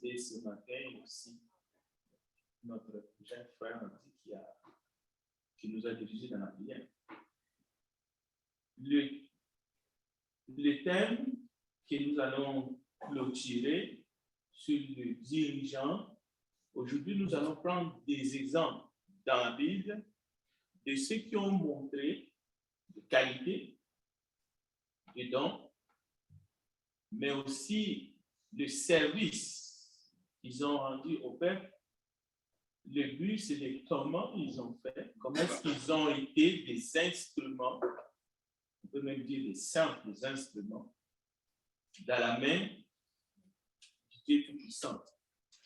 cité ce matin aussi notre jeune frère qui nous a dirigés dans la prière. Le thème que nous allons clôturer sur le dirigeant, aujourd'hui nous allons prendre des exemples dans la Bible de ceux qui ont montré de qualité, de dons, mais aussi le service qu'ils ont rendu au peuple. Le but, c'est de comment ils ont fait, comment est-ce qu'ils ont été des instruments, on peut même dire des simples instruments, dans la main du Dieu Tout-Puissant.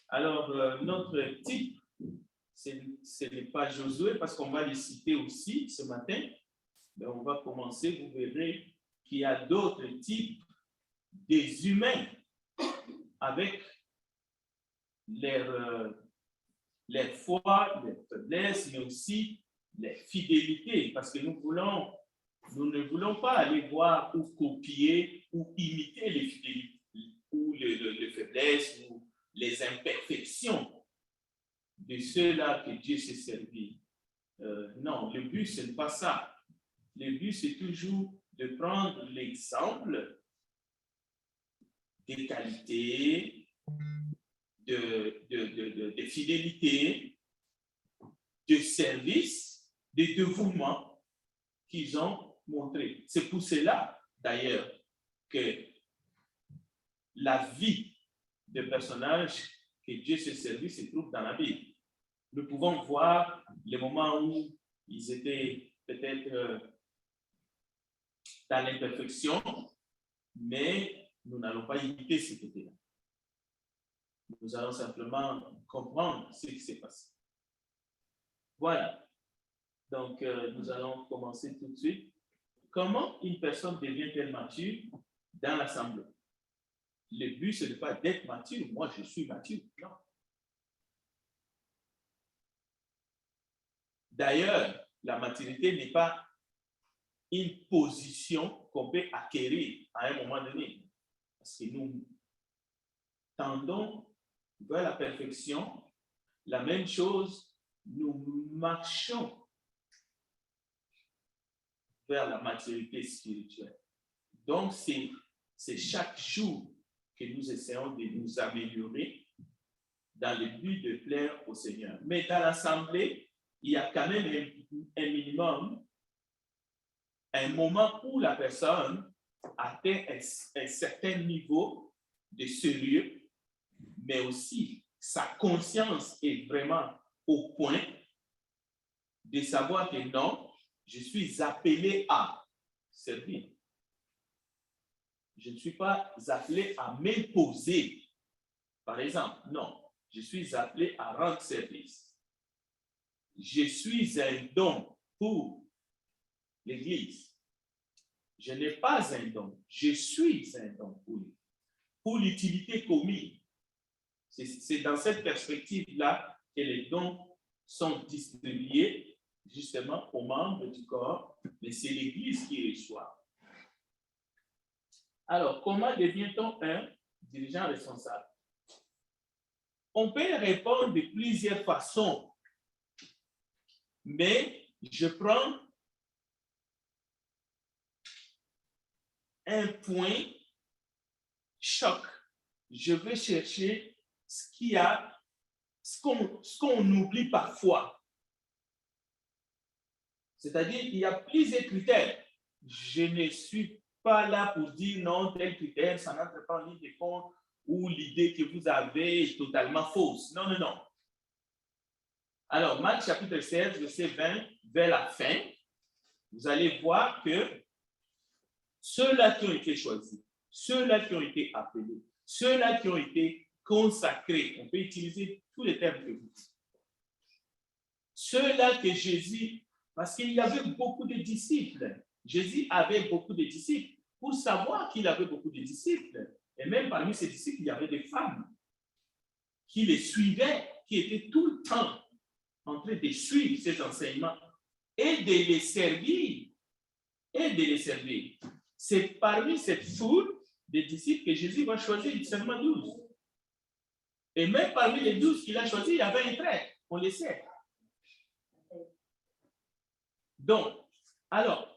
Alors, notre type, ce n'est pas Josué, parce qu'on va les citer aussi ce matin, mais on va commencer, vous verrez qu'il y a d'autres types des humains avec leur foi, leur faiblesse, mais aussi leur fidélité, parce que nous ne voulons pas aller voir ou copier ou imiter les fidélités ou les faiblesses ou les imperfections de ceux-là que Dieu s'est servi. Non, le but, ce n'est pas ça. Le but, c'est toujours de prendre l'exemple des qualités, de fidélité, de service, de dévouement qu'ils ont montré. C'est pour cela, d'ailleurs, que la vie de personnages que Dieu s'est servi se trouve dans la Bible. Nous pouvons voir les moments où ils étaient peut-être dans l'imperfection, mais nous n'allons pas imiter ce côté-là. Nous allons simplement comprendre ce qui s'est passé. Voilà. Donc, nous allons commencer tout de suite. Comment une personne devient-elle mature dans l'assemblée? Le but, ce n'est pas d'être mature. Moi, je suis mature. Non. D'ailleurs, la maturité n'est pas une position qu'on peut acquérir à un moment donné. Parce que nous tendons vers la perfection. La même chose, nous marchons vers la maturité spirituelle. Donc, c'est chaque jour que nous essayons de nous améliorer dans le but de plaire au Seigneur. Mais dans l'assemblée, il y a quand même un minimum, un moment où la personne atteint un certain niveau de sérieux, mais aussi sa conscience est vraiment au point de savoir que non, je suis appelé à servir. Je ne suis pas appelé à m'imposer, par exemple. Non, je suis appelé à rendre service. Je suis un don pour l'Église. Je n'ai pas un don, je suis un don pour l'utilité commune. C'est dans cette perspective-là que les dons sont distribués justement aux membres du corps, mais c'est l'Église qui reçoit. Alors, comment devient-on un dirigeant responsable? On peut répondre de plusieurs façons, mais je prends un point choc. Je vais chercher ce qu'on oublie parfois. C'est-à-dire qu'il y a plusieurs critères. Je ne suis pas là pour dire non, tel critère, ça n'entre pas en ligne de compte ou l'idée que vous avez est totalement fausse. Non, non, non. Alors, Marc chapitre 16, verset 20, vers la fin, vous allez voir que ceux-là qui ont été choisis, ceux-là qui ont été appelés, ceux-là qui ont été consacrés, on peut utiliser tous les termes que vous dites. Ceux-là que Jésus, parce qu'il y avait beaucoup de disciples, Jésus avait beaucoup de disciples. Pour savoir qu'il avait beaucoup de disciples, et même parmi ces disciples, il y avait des femmes qui les suivaient, qui étaient tout le temps en train de suivre ces enseignements et de les servir. C'est parmi cette foule de disciples que Jésus va choisir seulement 12. Et même parmi les 12 qu'il a choisis, il y avait un traître, on le sait. Donc, alors,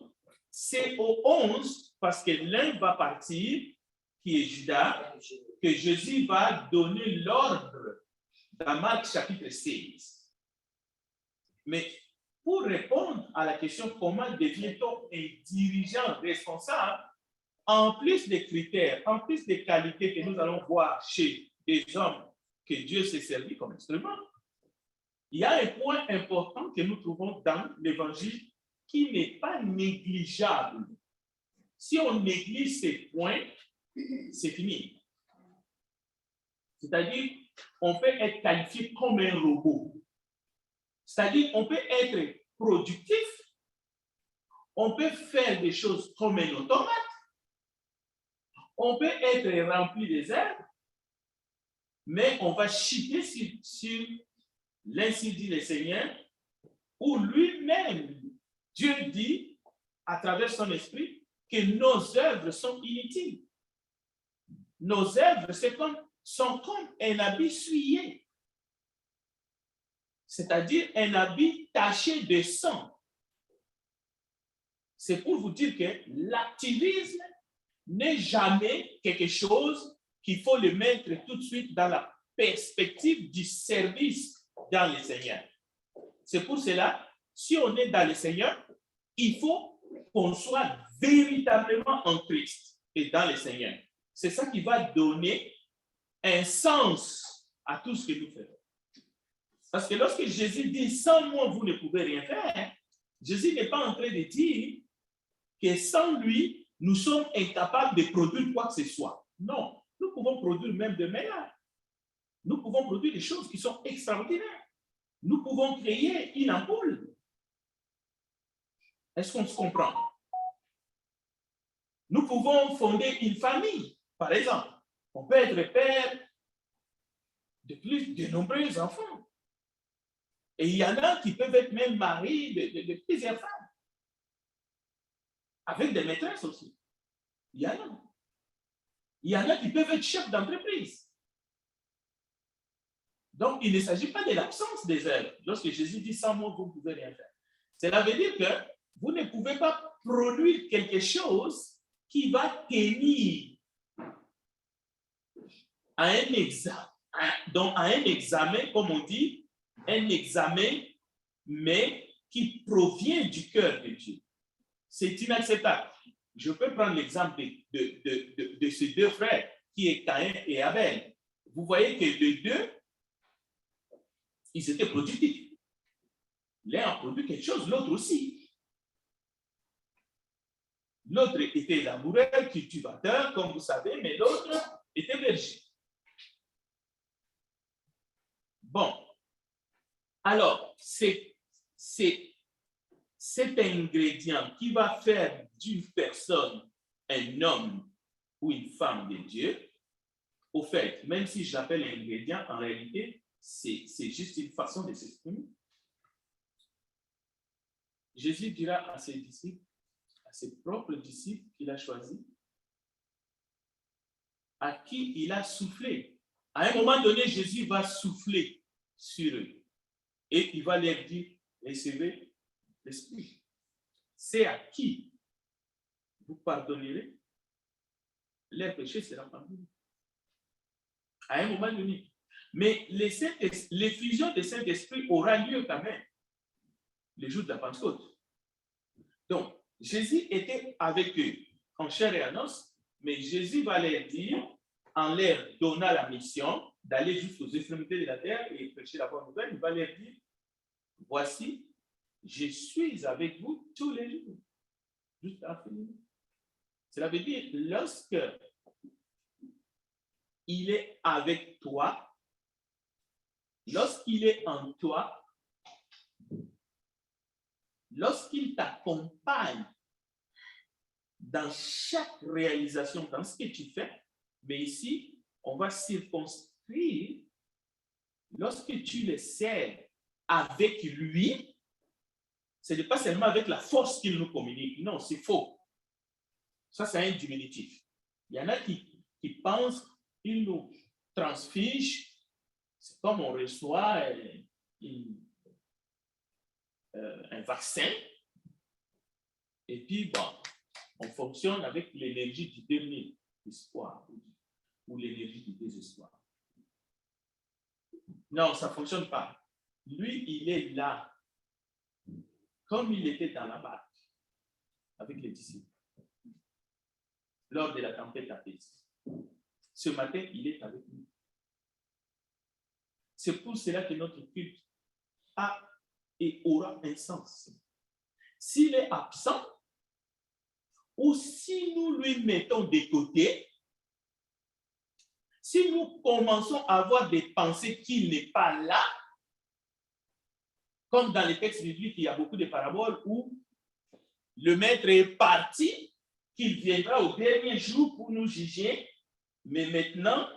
c'est au 11, parce que l'un va partir, qui est Judas, que Jésus va donner l'ordre dans Marc chapitre 16. Mais pour répondre à la question comment devient-on un dirigeant responsable, en plus des critères, en plus des qualités que nous allons voir chez des hommes que Dieu s'est servi comme instrument, il y a un point important que nous trouvons dans l'Évangile qui n'est pas négligeable. Si on néglige ces points, c'est fini. C'est-à-dire, on peut être qualifié comme un robot. C'est-à-dire, on peut être productif, on peut faire des choses comme un automate, on peut être rempli des herbes, mais on va chuter sur l'ainsi dit le Seigneur, où lui-même, Dieu dit, à travers son esprit, que nos œuvres sont inutiles. Nos œuvres sont comme un habit souillé, c'est-à-dire un habit taché de sang. C'est pour vous dire que l'activisme n'est jamais quelque chose qu'il faut le mettre tout de suite dans la perspective du service dans le Seigneur. C'est pour cela, si on est dans le Seigneur, il faut qu'on soit véritablement en Christ et dans le Seigneur. C'est ça qui va donner un sens à tout ce que nous faisons. Parce que lorsque Jésus dit « sans moi, vous ne pouvez rien faire », Jésus n'est pas en train de dire que sans lui, nous sommes incapables de produire quoi que ce soit. Non, nous pouvons produire même de meilleurs. Nous pouvons produire des choses qui sont extraordinaires. Nous pouvons créer une ampoule. Est-ce qu'on se comprend? Nous pouvons fonder une famille, par exemple. On peut être père de nombreux enfants. Et il y en a qui peuvent être même maris de plusieurs femmes. Avec des maîtresses aussi. Il y en a. Il y en a qui peuvent être chefs d'entreprise. Donc, il ne s'agit pas de l'absence des œuvres. Lorsque Jésus dit sans moi, vous ne pouvez rien faire. Cela veut dire que vous ne pouvez pas produire quelque chose qui va tenir à un examen. Donc, à un examen, comme on dit, un examen, mais qui provient du cœur de Dieu. C'est inacceptable. Je peux prendre l'exemple de ces deux frères, qui est Caïn et Abel. Vous voyez que les deux, ils étaient productifs. L'un a produit quelque chose, l'autre aussi. L'autre était laboureur, cultivateur, comme vous savez, mais l'autre était berger. Bon. Alors, c'est cet ingrédient qui va faire d'une personne un homme ou une femme de Dieu. Au fait, même si j'appelle ingrédient, en réalité, c'est juste une façon de s'exprimer. Jésus dira à ses disciples, à ses propres disciples qu'il a choisis, à qui il a soufflé. À un moment donné, Jésus va souffler sur eux et il va leur dire, recevez l'Esprit. C'est à qui vous pardonnerez, leur péché sera pardonné. À un moment donné. Mais l'effusion du Saint-Esprit aura lieu quand même le jour de la Pentecôte. Donc, Jésus était avec eux en chair et en os, mais Jésus va leur dire, en leur donnant la mission d'aller jusqu'aux extrémités de la terre et prêcher la bonne nouvelle, il va leur dire, voici, je suis avec vous tous les jours, jusqu'à la fin. Cela veut dire, lorsque il est avec toi, lorsqu'il est en toi, lorsqu'il t'accompagne dans chaque réalisation, dans ce que tu fais, mais ici, on va circonscrire, lorsque tu le sers avec lui, ce n'est pas seulement avec la force qu'il nous communique, non, c'est faux. Ça, c'est un diminutif. Il y en a qui pensent qu'il nous transfige comme on reçoit un vaccin, et puis, bon, on fonctionne avec l'énergie du désespoir ou l'énergie du désespoir. Non, ça ne fonctionne pas. Lui, il est là, comme il était dans la barque avec les disciples, lors de la tempête apaisée. Ce matin, il est avec nous. C'est pour cela que notre culte a et aura un sens. S'il est absent, ou si nous lui mettons de côté, si nous commençons à avoir des pensées qu'il n'est pas là, comme dans les textes bibliques, il y a beaucoup de paraboles où le maître est parti, qu'il viendra au dernier jour pour nous juger, mais maintenant,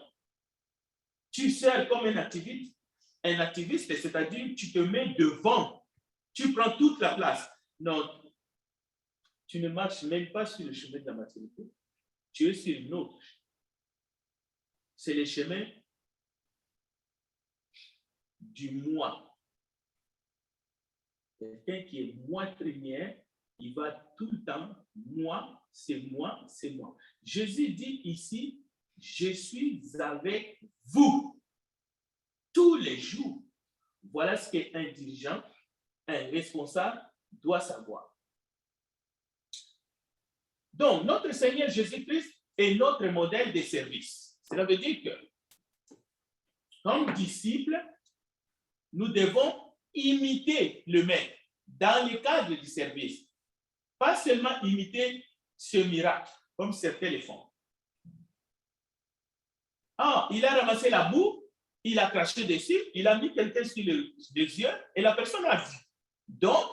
tu sers comme un activiste, c'est-à-dire tu te mets devant, tu prends toute la place. Non, tu ne marches même pas sur le chemin de la maturité, tu es sur une autre. C'est le chemin du moi. Quelqu'un qui est moi trémière, il va tout le temps, moi, c'est moi, c'est moi. Jésus dit ici, je suis avec vous tous les jours. Voilà ce qu'un dirigeant, un responsable doit savoir. Donc, notre Seigneur Jésus-Christ est notre modèle de service. Cela veut dire que, comme disciples, nous devons imiter le maître dans le cadre du service. Pas seulement imiter ce miracle, comme certains le font. Ah, il a ramassé la boue, il a craché dessus, il a mis quelqu'un sur les yeux et la personne a vu. Donc,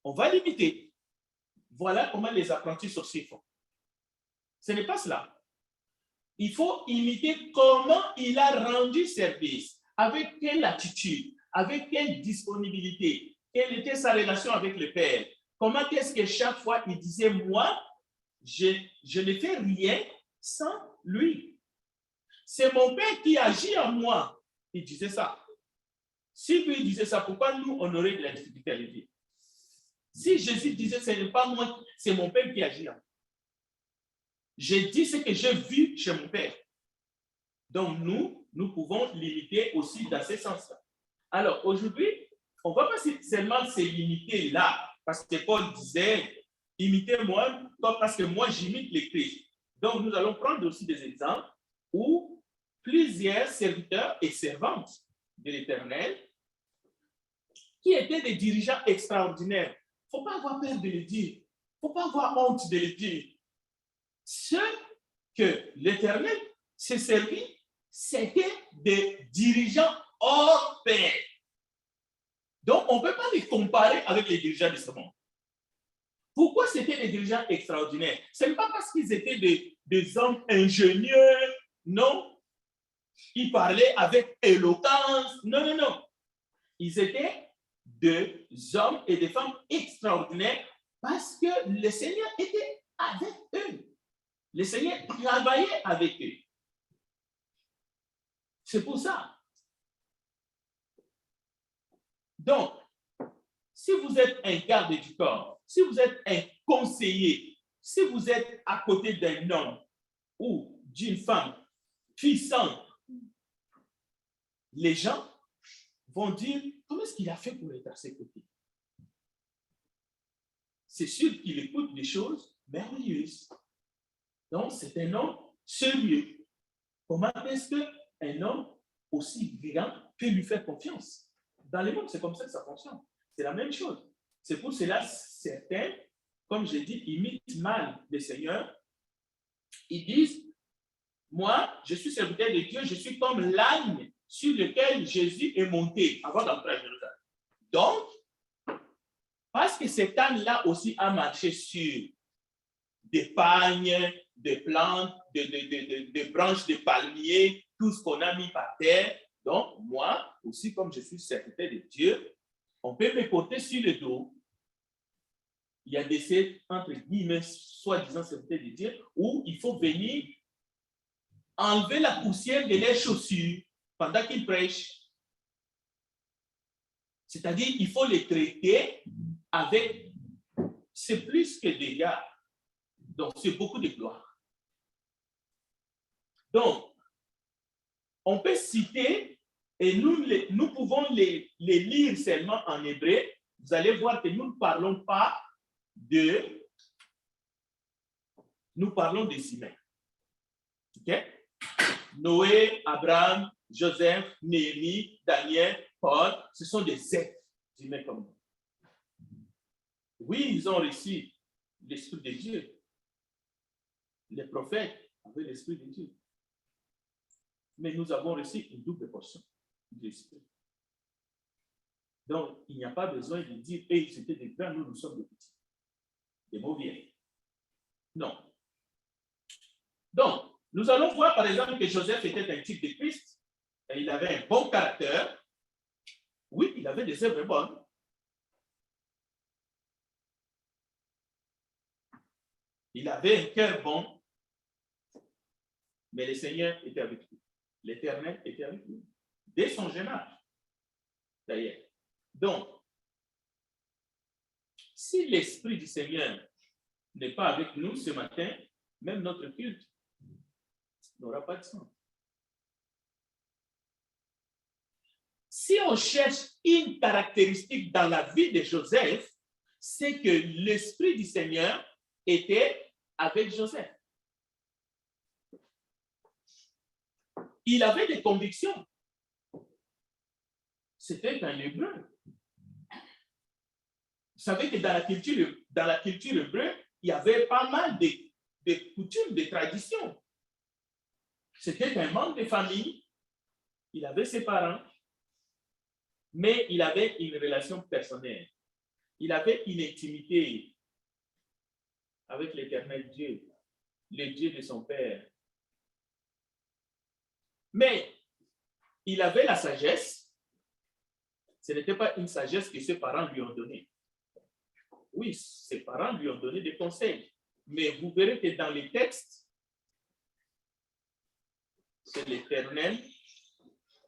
on va l'imiter. Voilà comment les apprentis sorciers font. Ce n'est pas cela. Il faut imiter comment il a rendu service, avec quelle attitude, avec quelle disponibilité, quelle était sa relation avec le Père. Comment est-ce que chaque fois il disait, moi, je ne fais rien sans lui. C'est mon Père qui agit en moi. Il disait ça. Si lui disait ça, pourquoi nous, on aurait de la difficulté à le dire? Si Jésus disait, ce n'est pas moi, c'est mon Père qui agit en moi. J'ai dit ce que j'ai vu chez mon Père. Donc, nous pouvons l'imiter aussi dans ce sens-là. Alors, aujourd'hui, on ne va pas seulement se limiter là, parce que Paul disait, imitez-moi, parce que moi, j'imite le Christ. Donc, nous allons prendre aussi des exemples où plusieurs serviteurs et servantes de l'Éternel, qui étaient des dirigeants extraordinaires, il ne faut pas avoir peur de le dire, il ne faut pas avoir honte de le dire. Ceux que l'Éternel s'est servi, c'était des dirigeants hors pair. Donc, on ne peut pas les comparer avec les dirigeants de ce monde. Pourquoi c'était des dirigeants extraordinaires? Ce n'est pas parce qu'ils étaient des hommes ingénieux, non. Ils parlaient avec éloquence, non, non, non. Ils étaient des hommes et des femmes extraordinaires parce que le Seigneur était avec eux. Le Seigneur travaillait avec eux. C'est pour ça. Donc, si vous êtes un garde du corps, si vous êtes un conseiller, si vous êtes à côté d'un homme ou d'une femme puissante, les gens vont dire, comment est-ce qu'il a fait pour être à ses côtés? C'est sûr qu'il écoute des choses merveilleuses. Donc, c'est un homme sérieux. Comment est-ce qu'un homme aussi grand peut lui faire confiance? Dans le monde, c'est comme ça que ça fonctionne. C'est la même chose. C'est pour cela, certains, comme je dis, imitent mal le Seigneur. Ils disent, moi, je suis serviteur de Dieu, je suis comme l'âne sur lequel Jésus est monté avant d'entrer à Jérusalem. Donc, parce que cet âne-là aussi a marché sur des pagnes, des plantes, des branches de palmiers, tout ce qu'on a mis par terre. Donc, moi, aussi, comme je suis serviteur de Dieu, on peut me porter sur le dos. Il y a des, entre guillemets, soi-disant serviteurs de Dieu, où il faut venir enlever la poussière de leurs chaussures, pendant qu'ils prêchent. C'est-à-dire qu'il faut les traiter avec, c'est plus que des gars. Donc, c'est beaucoup de gloire. Donc, on peut citer, et nous pouvons les lire seulement en hébreu. Vous allez voir que nous ne parlons pas nous parlons des humains. OK? Noé, Abraham, Joseph, Néhémie, Daniel, Paul, ce sont des êtres humains comme nous. Oui, ils ont reçu l'Esprit de Dieu. Les prophètes avaient l'Esprit de Dieu. Mais nous avons reçu une double portion de l'Esprit. Donc, il n'y a pas besoin de dire, hey, c'était des grands, nous sommes des petits. Des mauvais. Non. Donc, nous allons voir par exemple que Joseph était un type de Christ. Et il avait un bon caractère. Oui, il avait des œuvres bonnes. Il avait un cœur bon. Mais le Seigneur était avec lui. L'Éternel était avec lui. Dès son jeune âge, d'ailleurs. Donc, si l'Esprit du Seigneur n'est pas avec nous ce matin, même notre culte n'aura pas de sens. Si on cherche une caractéristique dans la vie de Joseph, c'est que l'Esprit du Seigneur était avec Joseph. Il avait des convictions. C'était un Hébreu. Vous savez que dans la culture hébreu, il y avait pas mal de coutumes, de traditions. C'était un membre de famille. Il avait ses parents, mais il avait une relation personnelle. Il avait une intimité avec l'Éternel Dieu, le Dieu de son père. Mais il avait la sagesse. Ce n'était pas une sagesse que ses parents lui ont donnée. Oui, ses parents lui ont donné des conseils. Mais vous verrez que dans les textes, c'est l'Éternel,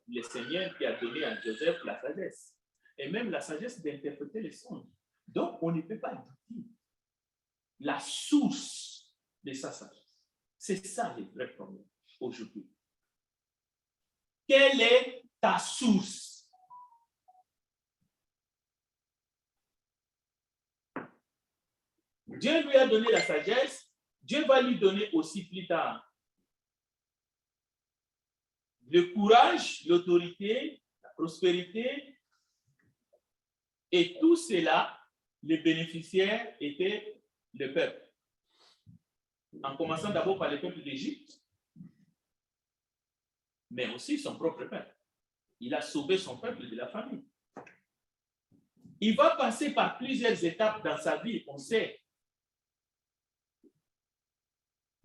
le Seigneur, qui a donné à Joseph la sagesse. Et même la sagesse d'interpréter les songes. Donc, on ne peut pas douter la source de sa sagesse. C'est ça le vrai problème aujourd'hui. Quelle est ta source? Dieu lui a donné la sagesse. Dieu va lui donner aussi plus tard le courage, l'autorité, la prospérité. Et tout cela, les bénéficiaires étaient le peuple. En commençant d'abord par le peuple d'Égypte, mais aussi son propre peuple. Il a sauvé son peuple de la famine. Il va passer par plusieurs étapes dans sa vie, on sait.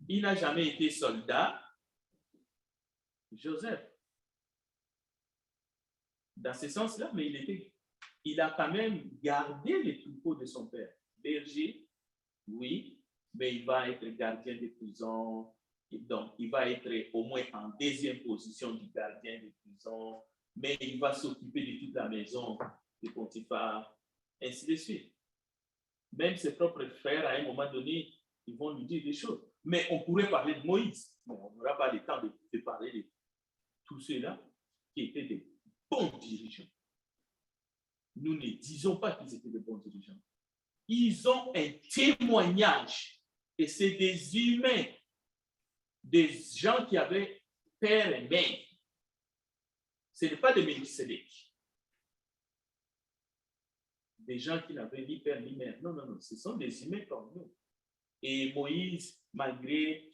Il n'a jamais été soldat. Joseph. Dans ce sens-là, mais il a quand même gardé les troupeaux de son père. Berger, oui, mais il va être gardien de prison. Donc, il va être au moins en deuxième position du gardien de prison, mais il va s'occuper de toute la maison de Potiphar, ainsi de suite. Même ses propres frères, à un moment donné, ils vont lui dire des choses. Mais on pourrait parler de Moïse, mais on n'aura pas le temps de parler de tous ceux-là qui étaient des bons dirigeants. Nous ne disons pas qu'ils étaient de bons dirigeants. Ils ont un témoignage et c'est des humains, des gens qui avaient père et mère. Ce n'est pas des Melchisédek. Des gens qui n'avaient ni père ni mère. Non, non, non. Ce sont des humains comme nous. Et Moïse, malgré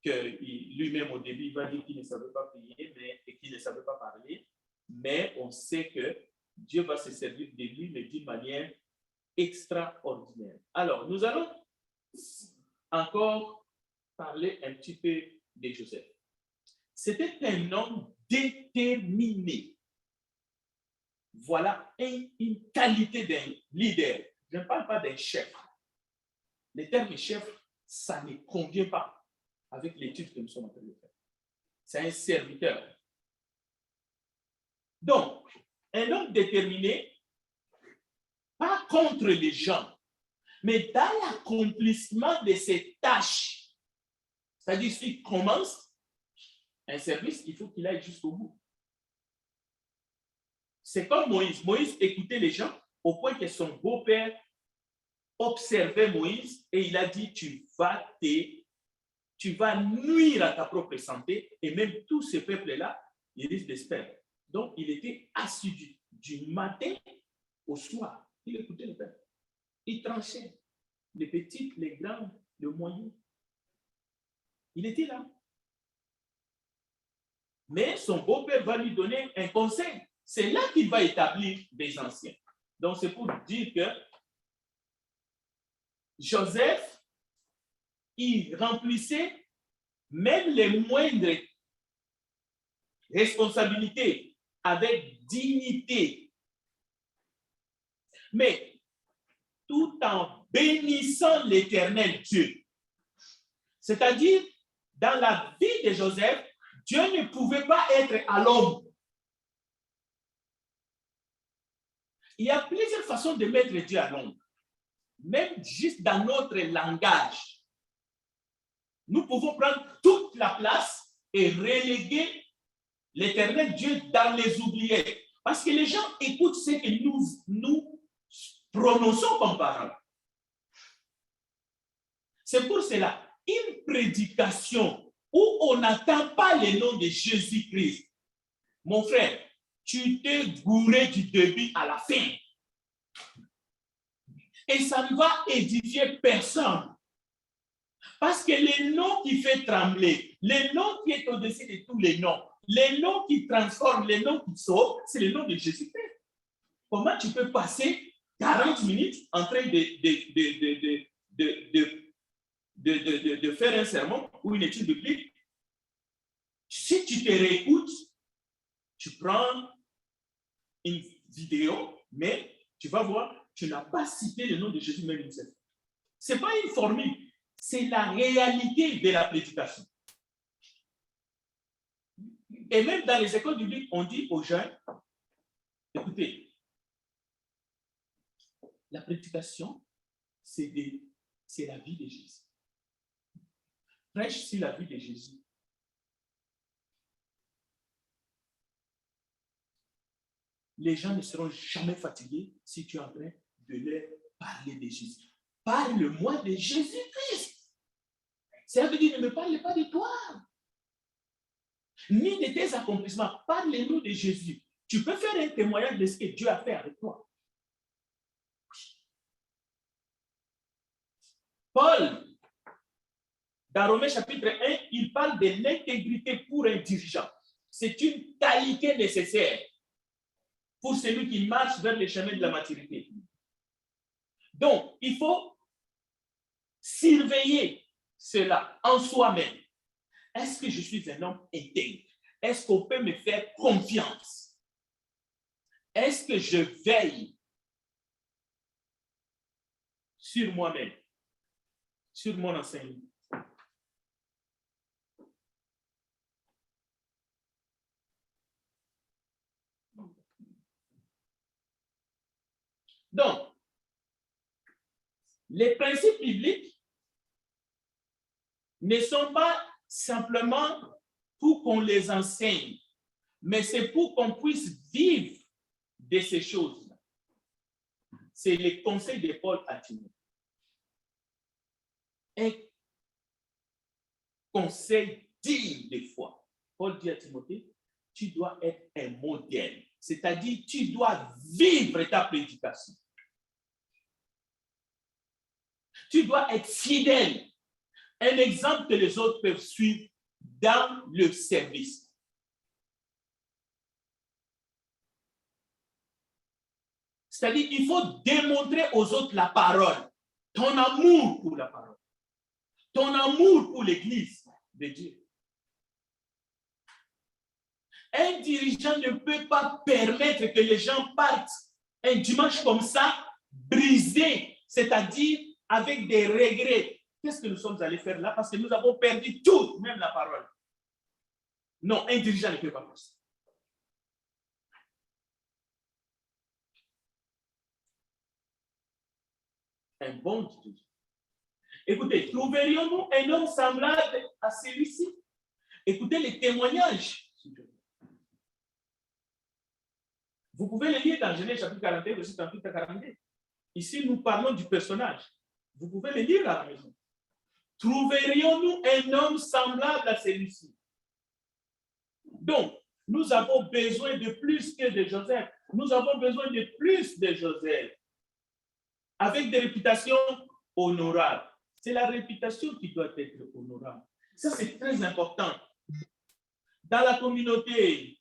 que lui-même au début, il va dire qu'il ne savait pas prier et qu'il ne savait pas parler, mais on sait que Dieu va se servir de lui, mais d'une manière extraordinaire. Alors, nous allons encore parler un petit peu de Joseph. C'était un homme déterminé. Voilà une qualité d'un leader. Je ne parle pas d'un chef. Le terme chef, ça ne convient pas avec l'étude que nous sommes en train de faire. C'est un serviteur. Donc, un homme déterminé, pas contre les gens, mais dans l'accomplissement de ses tâches. C'est-à-dire, s'il commence un service, il faut qu'il aille jusqu'au bout. C'est comme Moïse. Moïse écoutait les gens au point que son beau-père observait Moïse et il a dit, tu vas nuire à ta propre santé et même tout ce peuple-là, il risque de se perdre. Donc, il était assidu du matin au soir. Il écoutait le peuple. Il tranchait les petites, les grandes, les moyennes. Il était là. Mais son beau-père va lui donner un conseil. C'est là qu'il va établir des anciens. Donc, c'est pour dire que Joseph, il remplissait même les moindres responsabilités avec dignité, mais tout en bénissant l'Éternel Dieu. C'est-à-dire, dans la vie de Joseph, Dieu ne pouvait pas être à l'ombre. Il y a plusieurs façons de mettre Dieu à l'ombre. Même juste dans notre langage, nous pouvons prendre toute la place et reléguer l'Éternel Dieu dans les oubliettes. Parce que les gens écoutent ce que nous prononçons comme parole. C'est pour cela, une prédication où on n'attend pas le nom de Jésus-Christ. Mon frère, tu t'es gouré du début à la fin. Et ça ne va édifier personne. Parce que le nom qui fait trembler, le nom qui est au-dessus de tous les noms, le nom qui transforme, le nom qui sauve, c'est le nom de Jésus-Christ. Comment tu peux passer 40 minutes en train de faire un sermon ou une étude biblique? Si tu te réécoutes, tu prends une vidéo, mais tu vas voir, tu n'as pas cité le nom de Jésus même une seule fois. Ce n'est pas une formule, c'est la réalité de la prédication. Et même dans les écoles bibliques, on dit aux jeunes, écoutez, la prédication, c'est la vie de Jésus. Prêche sur la vie de Jésus. Les gens ne seront jamais fatigués si tu es en train de leur parler de Jésus. Parle-moi de Jésus-Christ. Ça veut dire, ne me parle pas de toi, ni de tes accomplissements. Parle-nous de Jésus. Tu peux faire un témoignage de ce que Dieu a fait avec toi. Paul, dans Romains chapitre 1, il parle de l'intégrité pour un dirigeant. C'est une qualité nécessaire pour celui qui marche vers le chemin de la maturité. Donc, il faut surveiller cela en soi-même. Est-ce que je suis un homme intègre? Est-ce qu'on peut me faire confiance? Est-ce que je veille sur moi-même, sur mon enseignement? Donc, les principes bibliques ne sont pas simplement pour qu'on les enseigne, mais c'est pour qu'on puisse vivre de ces choses-là. C'est les conseils de Paul à Timothée. Un conseil digne de foi. Paul dit à Timothée, tu dois être un modèle, c'est-à-dire tu dois vivre ta prédication. Tu dois être fidèle. Un exemple que les autres peuvent suivre dans le service. C'est-à-dire qu'il faut démontrer aux autres la parole, ton amour pour la parole, ton amour pour l'Église de Dieu. Un dirigeant ne peut pas permettre que les gens partent un dimanche comme ça, brisés, c'est-à-dire avec des regrets. Qu'est-ce que nous sommes allés faire là? Parce que nous avons perdu tout, même la parole. Non, un dirigeant ne peut pas faire ça. un bon dirigeant. Écoutez, trouverions-nous un homme semblable à celui-ci? Écoutez les témoignages. Vous pouvez les lire dans Genèse chapitre 41, verset 38 à 42. Ici, nous parlons du personnage. Vous pouvez les lire à la maison. Trouverions-nous un homme semblable à celui-ci? Donc, nous avons besoin de plus que de Joseph. Nous avons besoin de plus de Joseph. Avec des réputations honorables. C'est la réputation qui doit être honorable. Ça, c'est très important. Dans la communauté,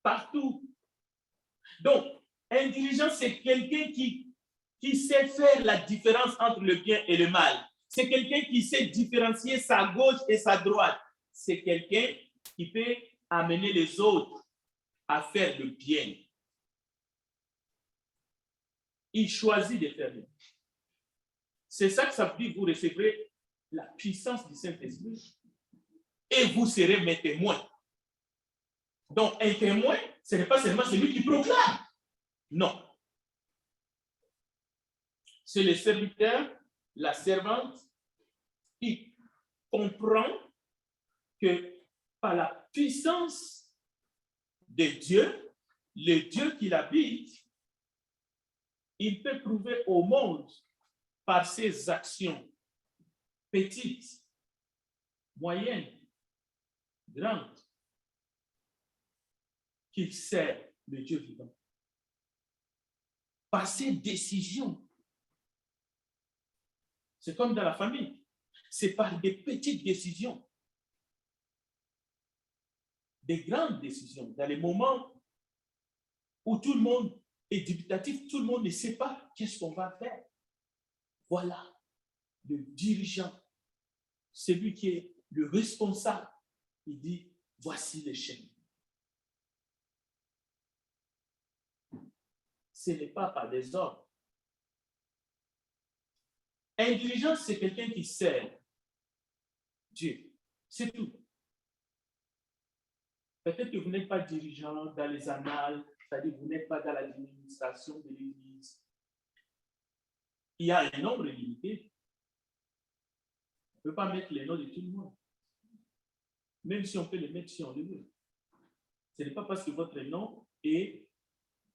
partout. Donc, un dirigeant, c'est quelqu'un qui sait faire la différence entre le bien et le mal. C'est quelqu'un qui sait différencier sa gauche et sa droite. C'est quelqu'un qui peut amener les autres à faire le bien. Il choisit de faire le bien. C'est ça que ça veut dire, vous recevrez la puissance du Saint-Esprit et vous serez mes témoins. Donc, un témoin, ce n'est pas seulement celui qui proclame. Non. C'est le serviteur, la servante, qui comprend que par la puissance de Dieu, le Dieu qui l'habite, il peut prouver au monde par ses actions petites, moyennes, grandes, qu'il sert le Dieu vivant. Par ses décisions. C'est comme dans la famille. C'est par des petites décisions. Des grandes décisions. Dans les moments où tout le monde est dubitatif, tout le monde ne sait pas qu'est-ce qu'on va faire. Voilà le dirigeant, celui qui est le responsable. Il dit, voici le chemin. Ce n'est pas par des ordres. Un dirigeant, c'est quelqu'un qui sert Dieu. C'est tout. Peut-être que vous n'êtes pas dirigeant dans les annales, c'est-à-dire que vous n'êtes pas dans l'administration de l'Église. Il y a un nombre limité. On ne peut pas mettre les noms de tout le monde. Même si on peut les mettre si on le veut. Ce n'est pas parce que votre nom est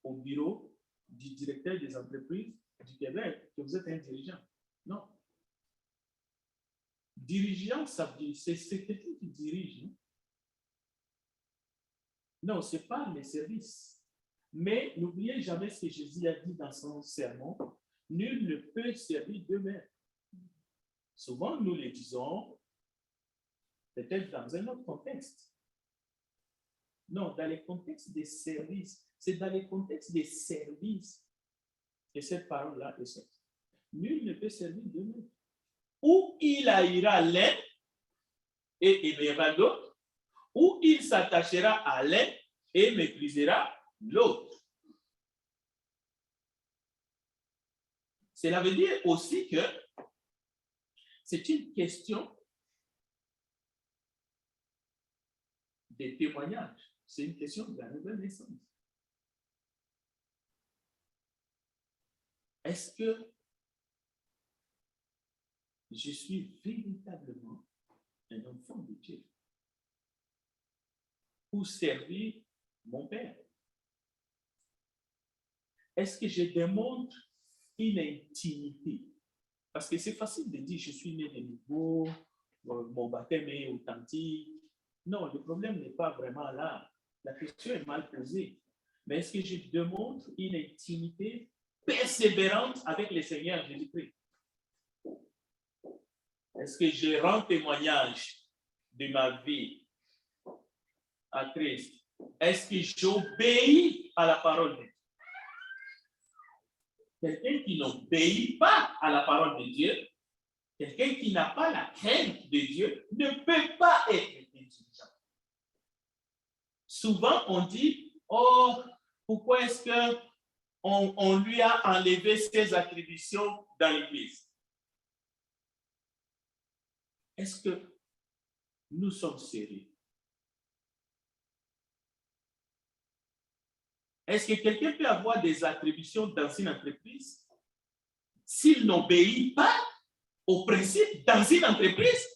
au bureau du directeur des entreprises du Québec que vous êtes un dirigeant. Non. Dirigeant, ça veut dire, c'est quelqu'un qui dirige. Non, ce n'est pas les services. Mais n'oubliez jamais ce que Jésus a dit dans son sermon. Nul ne peut servir d'eux-mêmes. Souvent, nous le disons, peut-être dans un autre contexte. Non, dans le contexte des services. C'est dans le contexte des services que cette parole-là est sortie. Nul ne peut servir d'eux-mêmes. Ou il haïra l'un et aimera l'autre, ou il s'attachera à l'un et méprisera l'autre. Cela veut dire aussi que c'est une question de témoignage. C'est une question de la nouvelle naissance. Est-ce que je suis véritablement un enfant de Dieu pour servir mon Père? Est-ce que je démontre une intimité? Parce que c'est facile de dire je suis né de nouveau, mon baptême est authentique. Non, le problème n'est pas vraiment là. La question est mal posée. Mais est-ce que je démontre une intimité persévérante avec le Seigneur Jésus-Christ? Est-ce que je rends témoignage de ma vie à Christ? Est-ce que j'obéis à la parole de Dieu? Quelqu'un qui n'obéit pas à la parole de Dieu, quelqu'un qui n'a pas la crainte de Dieu, ne peut pas être intelligent. Souvent, on dit, oh, pourquoi est-ce qu'on lui a enlevé ses attributions dans l'Église? Est-ce que nous sommes sérieux? Est-ce que quelqu'un peut avoir des attributions dans une entreprise s'il n'obéit pas aux principes dans une entreprise.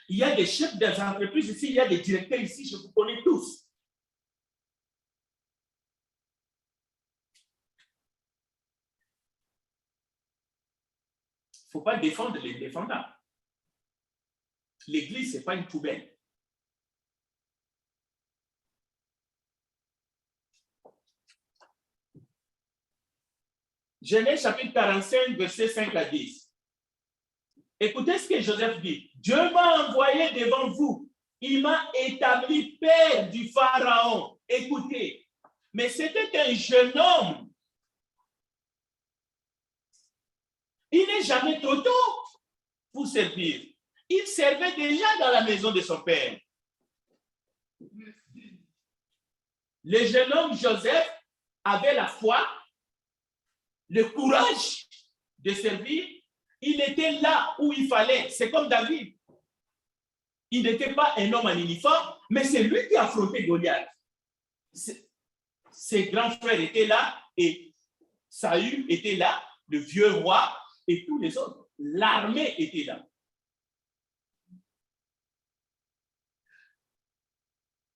Il y a des chefs des entreprises ici, il y a des directeurs ici, je vous connais tous. Il ne faut pas défendre les défendables. L'église, ce n'est pas une poubelle. Genèse chapitre 45, versets 5 à 10. Écoutez ce que Joseph dit. Dieu m'a envoyé devant vous. Il m'a établi père du Pharaon. Écoutez, mais c'était un jeune homme. Il n'est jamais trop tôt pour servir. Il servait déjà dans la maison de son père. Le jeune homme Joseph avait la foi, le courage de servir. Il était là où il fallait. C'est comme David. Il n'était pas un homme en uniforme, mais c'est lui qui a affronté Goliath. Ses grands frères étaient là et Saül était là, le vieux roi et tous les autres. L'armée était là.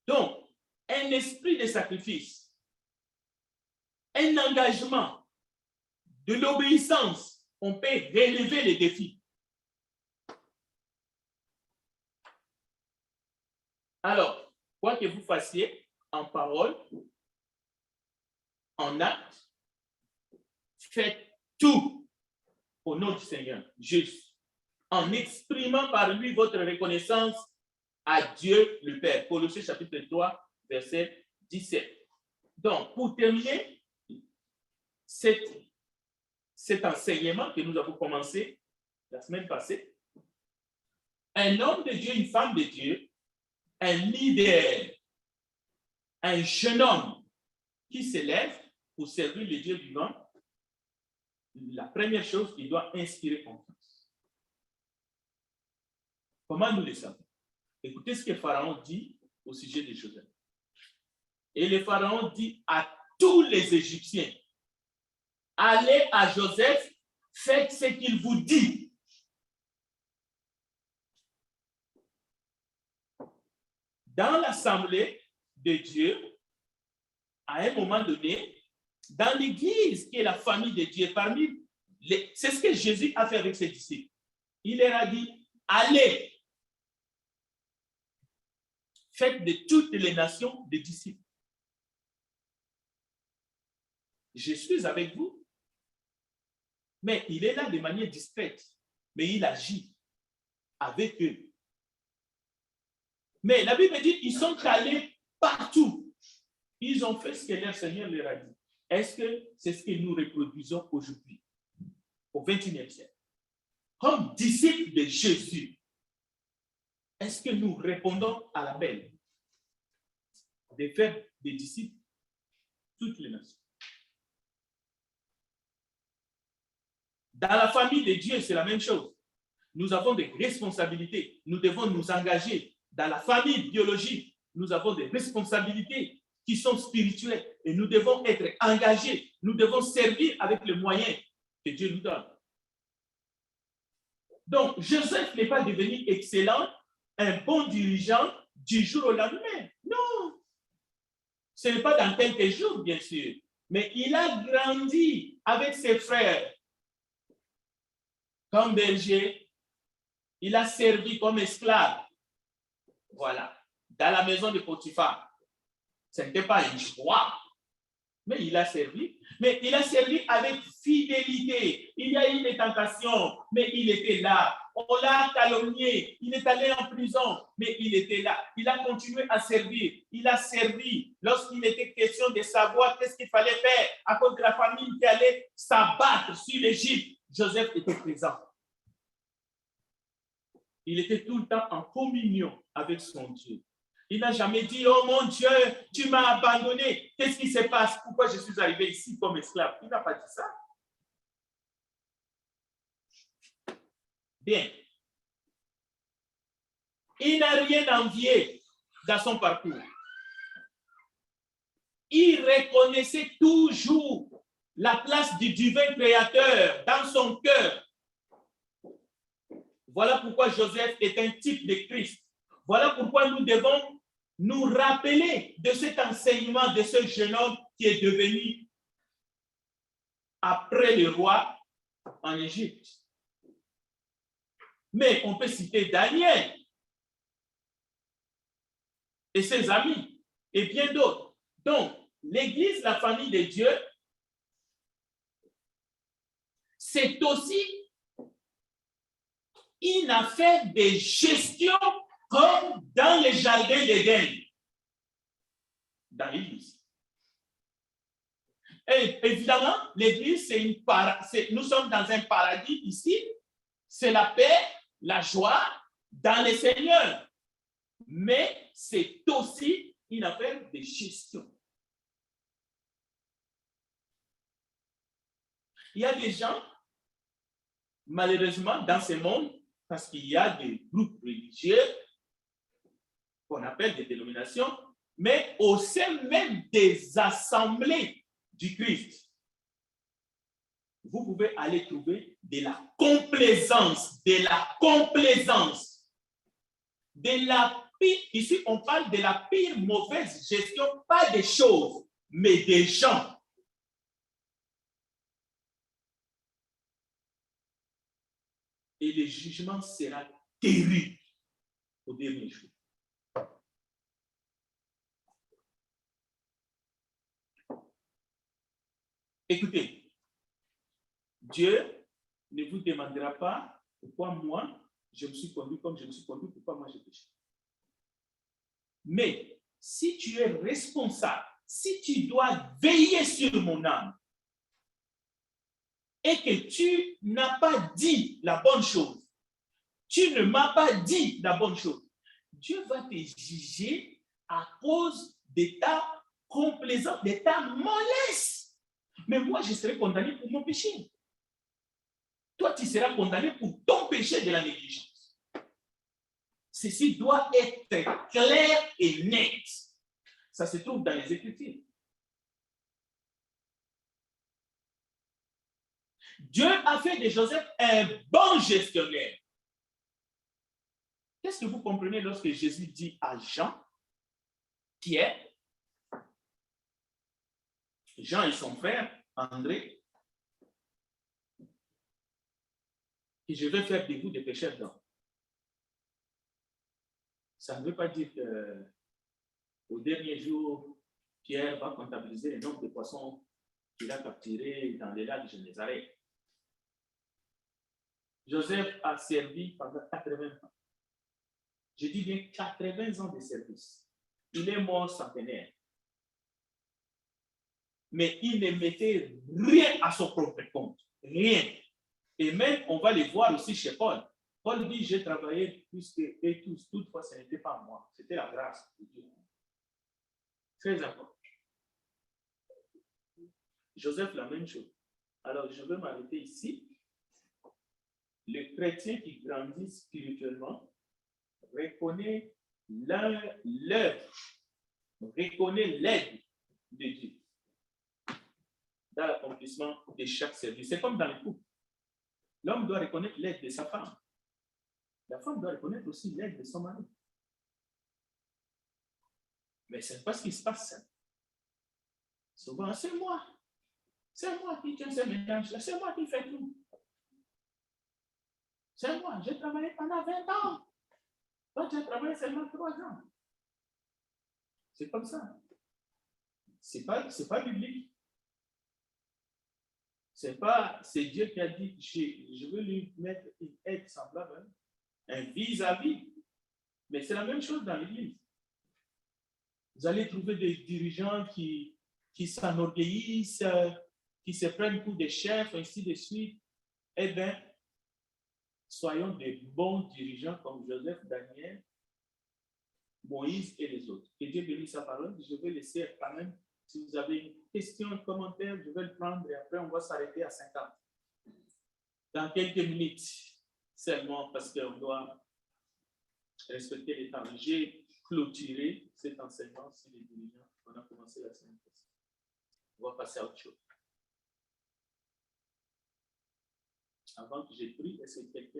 Donc, un esprit de sacrifice, un engagement, de l'obéissance, on peut relever les défis. Alors, quoi que vous fassiez, en parole, en acte, faites tout au nom du Seigneur, juste, en exprimant par lui votre reconnaissance à Dieu le Père. Colossiens chapitre 3, verset 17. Donc, pour terminer, cet enseignement que nous avons commencé la semaine passée, un homme de Dieu, une femme de Dieu, un leader, un jeune homme qui s'élève pour servir le Dieu vivant, la première chose, il doit inspirer confiance. Comment nous le savons? Écoutez ce que Pharaon dit au sujet de Joseph. Et le Pharaon dit à tous les Égyptiens, allez à Joseph, faites ce qu'il vous dit. Dans l'assemblée de Dieu, à un moment donné, dans l'église qui est la famille de Dieu, c'est ce que Jésus a fait avec ses disciples. Il leur a dit, allez, faites de toutes les nations des disciples. Je suis avec vous, mais il est là de manière discrète, mais il agit avec eux. Mais la Bible dit, ils sont allés partout. Ils ont fait ce que leur Seigneur leur a dit. Est-ce que c'est ce que nous reproduisons aujourd'hui, au XXIe siècle? Comme disciples de Jésus, est-ce que nous répondons à l'appel de faire des disciples toutes les nations? Dans la famille de Dieu, c'est la même chose. Nous avons des responsabilités. Nous devons nous engager. Dans la famille biologique, nous avons des responsabilités qui sont spirituelles et nous devons être engagés. Nous devons servir avec les moyens que Dieu nous donne. Donc, Joseph n'est pas devenu excellent, un bon dirigeant du jour au lendemain. Non. Ce n'est pas dans quelques jours, bien sûr. Mais il a grandi avec ses frères comme berger. Il a servi comme esclave. Voilà. Dans la maison de Potiphar. Ce n'était pas une joie. Mais il a servi. Mais il a servi avec fidélité. Il y a eu des tentations, mais il était là. On l'a calomnié. Il est allé en prison, mais il était là. Il a continué à servir. Il a servi. Lorsqu'il était question de savoir qu'est-ce qu'il fallait faire à cause de la famine qui allait s'abattre sur l'Égypte, Joseph était présent. Il était tout le temps en communion avec son Dieu. Il n'a jamais dit, oh mon Dieu, tu m'as abandonné. Qu'est-ce qui se passe? Pourquoi je suis arrivé ici comme esclave? Il n'a pas dit ça. Bien. Il n'a rien envié dans son parcours. il reconnaissait toujours la place du divin créateur dans son cœur. Voilà pourquoi Joseph est un type de Christ. Voilà pourquoi nous devons nous rappeler de cet enseignement de ce jeune homme qui est devenu après le roi en Égypte. Mais on peut citer Daniel et ses amis et bien d'autres. Donc, l'Église, la famille de Dieu, c'est aussi une affaire de gestion comme dans les jardins d'Éden, dans l'Église. Et évidemment, l'Église, nous sommes dans un paradis ici, c'est la paix, la joie dans le Seigneur. Mais c'est aussi une affaire de gestion. Il y a des gens, malheureusement, dans ce monde, parce qu'il y a des groupes religieux qu'on appelle des dénominations, mais au sein même des assemblées du Christ, vous pouvez aller trouver de la complaisance, de la pire, ici on parle de la pire mauvaise gestion, pas des choses, mais des gens. Et le jugement sera terrible au dernier jour. Écoutez, Dieu ne vous demandera pas pourquoi moi, je me suis conduit comme je me suis conduit, pourquoi moi j'ai péché. Mais si tu es responsable, si tu dois veiller sur mon âme et que tu n'as pas dit la bonne chose, tu ne m'as pas dit la bonne chose, Dieu va te juger à cause de ta complaisance, de ta mollesse. Mais moi, je serai condamné pour mon péché. Toi, tu seras condamné pour ton péché de la négligence. Ceci doit être clair et net. Ça se trouve dans les Écritures. Dieu a fait de Joseph un bon gestionnaire. Qu'est-ce que vous comprenez lorsque Jésus dit à Jean, Pierre, Jean et son frère, André, que je vais faire de vous des pécheurs d'hommes. Ça ne veut pas dire qu'au dernier jour, Pierre va comptabiliser le nombre de poissons qu'il a capturés dans les lacs de Génézareth. Joseph a servi pendant 80 ans. Je dis bien 80 ans de service. Il est mort centenaire. Mais il ne mettait rien à son propre compte. Rien. Et même, on va les voir aussi chez Paul. Paul dit, j'ai travaillé plus que eux tous. Toutefois, ce n'était pas moi. C'était la grâce de Dieu. Très important. Joseph, la même chose. Alors, je vais m'arrêter ici. Le chrétien qui grandit spirituellement reconnaît l'œuvre, reconnaît l'aide de Dieu dans l'accomplissement de chaque service. C'est comme dans le couple. L'homme doit reconnaître l'aide de sa femme. La femme doit reconnaître aussi l'aide de son mari. Mais ce n'est pas ce qui se passe. Souvent, c'est moi. C'est moi qui tiens ce mélange-là. C'est moi qui fais tout. C'est moi. J'ai travaillé pendant 20 ans. Toi, tu as travaillé seulement 3 ans. C'est comme ça. C'est pas biblique. C'est Dieu qui a dit, je veux lui mettre une aide semblable, un vis-à-vis. Mais c'est la même chose dans l'Église. Vous allez trouver des dirigeants qui s'enorgueillissent, qui se prennent pour des chefs, ainsi de suite. Eh bien, soyons des bons dirigeants comme Joseph, Daniel, Moïse et les autres. Que Dieu bénisse sa parole. Je vais laisser quand même, si vous avez une question, un commentaire, je vais le prendre et après on va s'arrêter à 50. Dans quelques minutes seulement parce qu'on doit respecter les temps. J'ai clôturé cet enseignement sur les dirigeants. On a commencé la semaine passée. On va passer à autre chose. Avant que j'ai pris, est-ce que quelqu'un